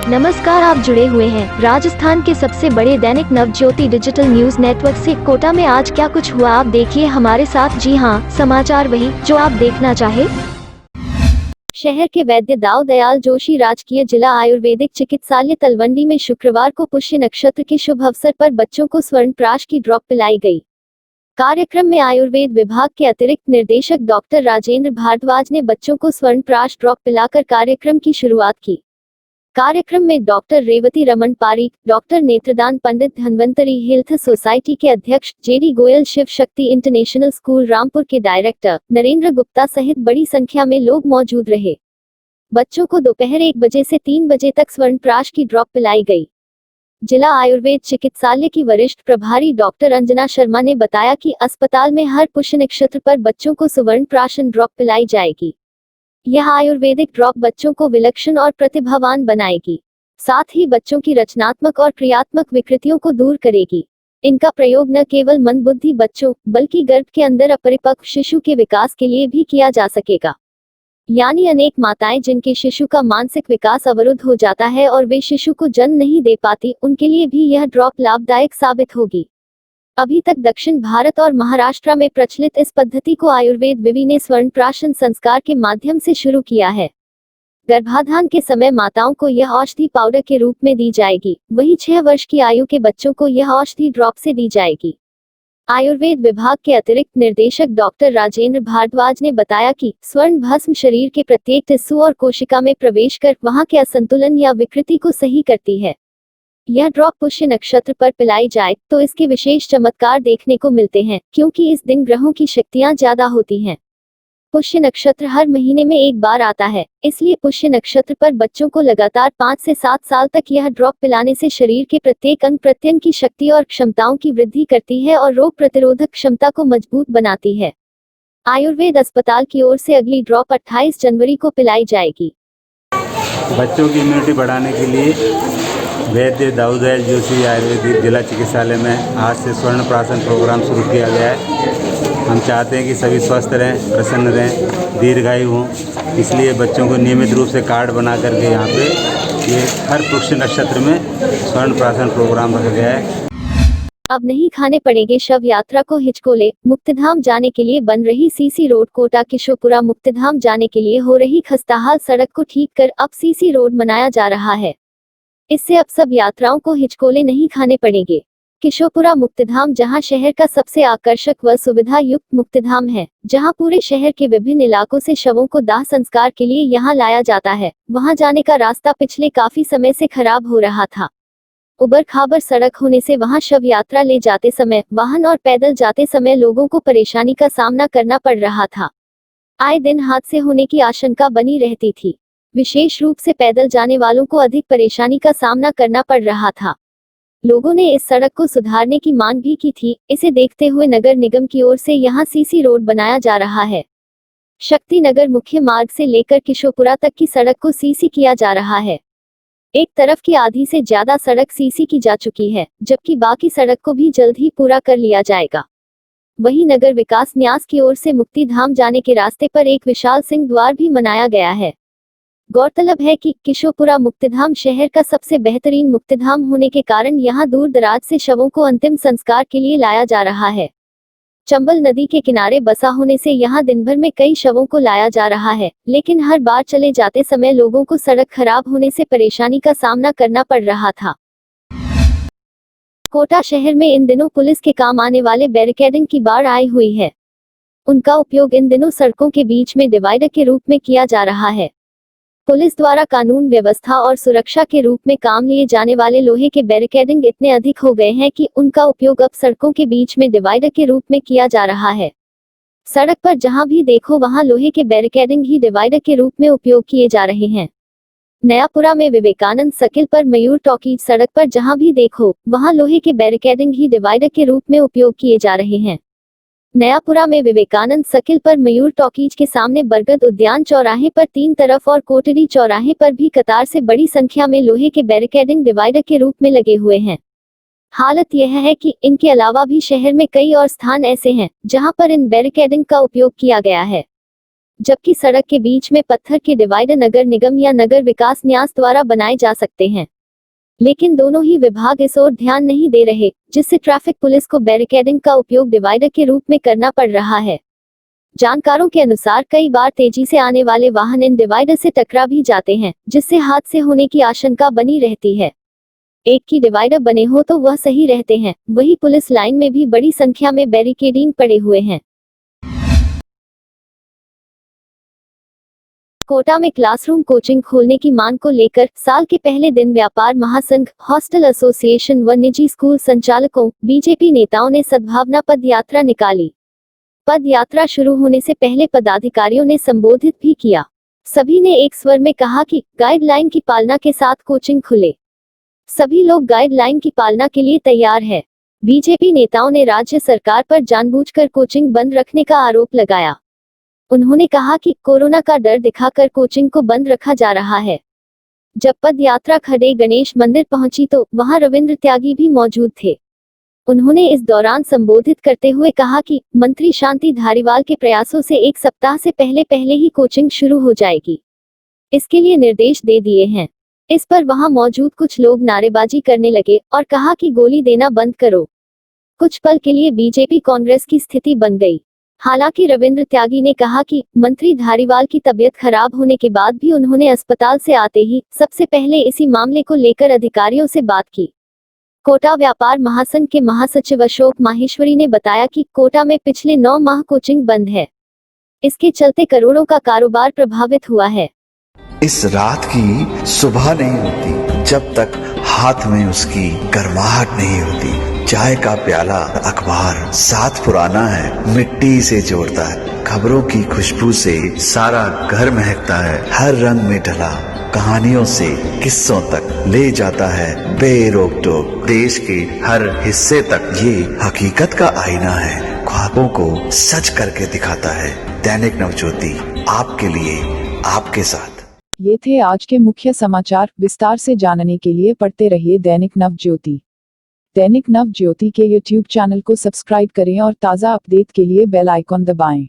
नमस्कार, आप जुड़े हुए हैं राजस्थान के सबसे बड़े Dainik Navjyoti digital news network से। कोटा में आज क्या कुछ हुआ, आप देखिए हमारे साथ। जी हां, समाचार वही जो आप देखना चाहे। शहर के वैद्य दाऊ दयाल जोशी राजकीय जिला आयुर्वेदिक चिकित्सालय तलवंडी में शुक्रवार को पुष्य नक्षत्र के शुभ अवसर पर बच्चों को स्वर्ण प्राश की ड्रॉप पिलाई गई। कार्यक्रम में आयुर्वेद विभाग के अतिरिक्त निर्देशक डॉक्टर राजेंद्र भारद्वाज ने बच्चों को स्वर्ण प्राश ड्रॉप पिलाकर कार्यक्रम की शुरुआत की। कार्यक्रम में डॉक्टर रेवती रमन पारीक, डॉक्टर नेत्रदान पंडित, धन्वंतरी हेल्थ सोसाइटी के अध्यक्ष JD Goyal, Shiv Shakti international school Rampur के डायरेक्टर नरेंद्र गुप्ता सहित बड़ी संख्या में लोग मौजूद रहे। बच्चों को दोपहर 1 बजे से 3 बजे तक स्वर्ण प्राश की ड्रॉप पिलाई गई। जिला आयुर्वेद चिकित्सालय की वरिष्ठ प्रभारी डॉक्टर अंजना शर्मा ने बताया कि अस्पताल में हर पुष्य नक्षत्र पर बच्चों को सुवर्ण प्राशन ड्रॉप पिलाई जाएगी। यह आयुर्वेदिक ड्रॉप बच्चों को विलक्षण और प्रतिभावान बनाएगी, साथ ही बच्चों की रचनात्मक और क्रियात्मक विकृतियों को दूर करेगी। इनका प्रयोग न केवल मंदबुद्धि बच्चों बल्कि गर्भ के अंदर अपरिपक्व शिशु के विकास के लिए भी किया जा सकेगा। यानी अनेक माताएं जिनके शिशु का मानसिक विकास अवरुद्ध हो जाता है और वे शिशु को जन्म नहीं दे पाती, उनके लिए भी यह ड्रॉप लाभदायक साबित होगी। अभी तक दक्षिण भारत और महाराष्ट्र में प्रचलित इस पद्धति को आयुर्वेद विवि ने स्वर्ण प्राशन संस्कार के माध्यम से शुरू किया है। गर्भाधान के समय माताओं को यह औषधि पाउडर के रूप में दी जाएगी, वहीं 6 वर्ष की आयु के बच्चों को यह औषधि ड्रॉप से दी जाएगी। आयुर्वेद विभाग के अतिरिक्त निर्देशक डॉक्टर राजेंद्र भारद्वाज ने बताया कि स्वर्ण भस्म शरीर के प्रत्येक टिश्यू और कोशिका में प्रवेश कर वहां के असंतुलन या विकृति को सही करती है। यह ड्रॉप पुष्य नक्षत्र पर पिलाई जाए तो इसके विशेष चमत्कार देखने को मिलते हैं, क्योंकि इस दिन ग्रहों की शक्तियां ज्यादा होती हैं। पुष्य नक्षत्र हर महीने में एक बार आता है, इसलिए पुष्य नक्षत्र पर बच्चों को लगातार 5 से 7 साल तक यह ड्रॉप पिलाने से शरीर के प्रत्येक अंग प्रत्यंग की शक्ति और क्षमताओं की वृद्धि करती है और रोग प्रतिरोधक क्षमता को मजबूत बनाती है। आयुर्वेद अस्पताल की ओर से अगली ड्रॉप 28 जनवरी को पिलाई जाएगी। बच्चों की इम्यूनिटी बढ़ाने के लिए वैद्य दाऊ दयाल जोशी आयुर्वेदिक जिला चिकित्सालय में आज से स्वर्ण प्राशन प्रोग्राम शुरू किया गया है। हम चाहते हैं कि सभी स्वस्थ रहें, प्रसन्न रहें, दीर्घायु हों, इसलिए बच्चों को नियमित रूप से कार्ड बना करके यहाँ पे ये हर पुष्य नक्षत्र में स्वर्ण प्राशन प्रोग्राम रखा गया है। अब नहीं खाने पड़ेंगे शव यात्रा को हिचकोले। मुक्तिधाम जाने के लिए बन रही सीसी रोड कोटा किशोपुरा मुक्तिधाम जाने के लिए हो रही खस्ताहाल सड़क को ठीक कर अब सीसी रोड बनाया जा रहा है। इससे अब सब यात्राओं को हिचकोले नहीं खाने पड़ेंगे। किशोपुरा मुक्तिधाम जहां शहर का सबसे आकर्षक व सुविधा युक्त मुक्तिधाम है, जहां पूरे शहर के विभिन्न इलाकों से शवों को दाह संस्कार के लिए यहां लाया जाता है, वहां जाने का रास्ता पिछले काफी समय से खराब हो रहा था। उबड़ खाबड़ सड़क होने से वहां शव यात्रा ले जाते समय, वाहन और पैदल जाते समय लोगों को परेशानी का सामना करना पड़ रहा था। आए दिन हादसे होने की आशंका बनी रहती थी। विशेष रूप से पैदल जाने वालों को अधिक परेशानी का सामना करना पड़ रहा था। लोगों ने इस सड़क को सुधारने की मांग भी की थी। इसे देखते हुए नगर निगम की ओर से यहां सीसी रोड बनाया जा रहा है। शक्ति नगर मुख्य मार्ग से लेकर किशोपुरा तक की सड़क को सीसी किया जा रहा है। एक तरफ की आधी से ज्यादा सड़क सीसी की जा चुकी है, जबकि बाकी सड़क को भी जल्द ही पूरा कर लिया जाएगा। वहीं नगर विकास न्यास की ओर से मुक्तिधाम जाने के रास्ते पर एक विशाल सिंह द्वार भी बनाया गया है। गौरतलब है कि किशोपुरा मुक्तिधाम शहर का सबसे बेहतरीन मुक्तिधाम होने के कारण यहां दूर दराज से शवों को अंतिम संस्कार के लिए लाया जा रहा है। चंबल नदी के किनारे बसा होने से यहां दिन भर में कई शवों को लाया जा रहा है, लेकिन हर बार चले जाते समय लोगों को सड़क खराब होने से परेशानी का सामना करना पड़ रहा था। कोटा शहर में इन दिनों पुलिस के काम आने वाले बैरिकेडिंग की बाढ़ आई हुई है। उनका उपयोग इन दिनों सड़कों के बीच में डिवाइडर के रूप में किया जा रहा है। पुलिस द्वारा कानून व्यवस्था और सुरक्षा के रूप में काम लिए जाने वाले लोहे के बैरिकेडिंग इतने अधिक हो गए हैं कि उनका उपयोग अब सड़कों के बीच में डिवाइडर के रूप में किया जा रहा है। सड़क पर जहां भी देखो वहां लोहे के बैरिकेडिंग ही डिवाइडर के रूप में उपयोग किए जा रहे हैं। नयापुरा में विवेकानंद सर्किल पर मयूर टॉकीज सड़क पर जहां भी देखो वहां लोहे के बैरिकेडिंग ही डिवाइडर के रूप में उपयोग किए जा रहे हैं। नयापुरा में विवेकानंद सर्किल पर मयूर टॉकीज के सामने बरगद उद्यान चौराहे पर 3 तरफ और कोटरी चौराहे पर भी कतार से बड़ी संख्या में लोहे के बैरिकेडिंग डिवाइडर के रूप में लगे हुए हैं। हालत यह है कि इनके अलावा भी शहर में कई और स्थान ऐसे हैं जहां पर इन बैरिकेडिंग का उपयोग किया गया है। जबकि सड़क के बीच में पत्थर के डिवाइडर नगर निगम या नगर विकास न्यास द्वारा बनाए जा सकते हैं। लेकिन दोनों ही विभाग इस ओर ध्यान नहीं दे रहे, जिससे ट्रैफिक पुलिस को बैरिकेडिंग का उपयोग डिवाइडर के रूप में करना पड़ रहा है। जानकारों के अनुसार कई बार तेजी से आने वाले वाहन इन डिवाइडर से टकरा भी जाते हैं, जिससे हादसे होने की आशंका बनी रहती है। एक की डिवाइडर बने हो तो वह सही रहते हैं, वही पुलिस लाइन में भी बड़ी संख्या में बैरिकेडिंग पड़े हुए हैं। कोटा में क्लासरूम कोचिंग खोलने की मांग को लेकर साल के पहले दिन व्यापार महासंघ, हॉस्टल एसोसिएशन व निजी स्कूल संचालकों, बीजेपी नेताओं ने सद्भावना पद यात्रा निकाली। पद यात्रा शुरू होने से पहले पदाधिकारियों ने संबोधित भी किया। सभी ने एक स्वर में कहा कि गाइडलाइन की पालना के साथ कोचिंग खुले। सभी लोग गाइडलाइन की पालना के लिए तैयार है। बीजेपी नेताओं ने राज्य सरकार पर जानबूझकर कोचिंग बंद रखने का आरोप लगाया। उन्होंने कहा कि कोरोना का डर दिखाकर कोचिंग को बंद रखा जा रहा है। जब पद यात्रा खड़े गणेश मंदिर पहुंची तो वहां रविंद्र त्यागी भी मौजूद थे। उन्होंने इस दौरान संबोधित करते हुए कहा कि मंत्री शांति धारीवाल के प्रयासों से एक सप्ताह से पहले ही कोचिंग शुरू हो जाएगी। इसके लिए निर्देश दे दिए हैं। इस पर वहां मौजूद कुछ लोग नारेबाजी करने लगे और कहा कि गोली देना बंद करो। कुछ पल के लिए बीजेपी कांग्रेस की स्थिति बन गई। हालांकि रविंद्र त्यागी ने कहा कि मंत्री धारीवाल की तबीयत खराब होने के बाद भी उन्होंने अस्पताल से आते ही सबसे पहले इसी मामले को लेकर अधिकारियों से बात की। कोटा व्यापार महासंघ के महासचिव अशोक माहेश्वरी ने बताया कि कोटा में पिछले 9 माह कोचिंग बंद है। इसके चलते करोड़ों का कारोबार प्रभावित हुआ है। इस रात की सुबह नहीं होती जब तक हाथ में उसकी गर्माहट नहीं होती। चाय का प्याला, अखबार साथ पुराना है, मिट्टी से जोड़ता है। खबरों की खुशबू से सारा घर महकता है। हर रंग में ढला कहानियों से किस्सों तक ले जाता है बेरोक टोक। देश के हर हिस्से तक ये हकीकत का आईना है। ख्वाबों को सच करके दिखाता है। दैनिक नवज्योति, आपके लिए, आपके साथ। ये थे आज के मुख्य समाचार। विस्तार से जानने के लिए पढ़ते रहिए दैनिक नवज्योति। दैनिक नवज्योति के YouTube चैनल को सब्सक्राइब करें और ताज़ा अपडेट के लिए बेल आइकॉन दबाएं।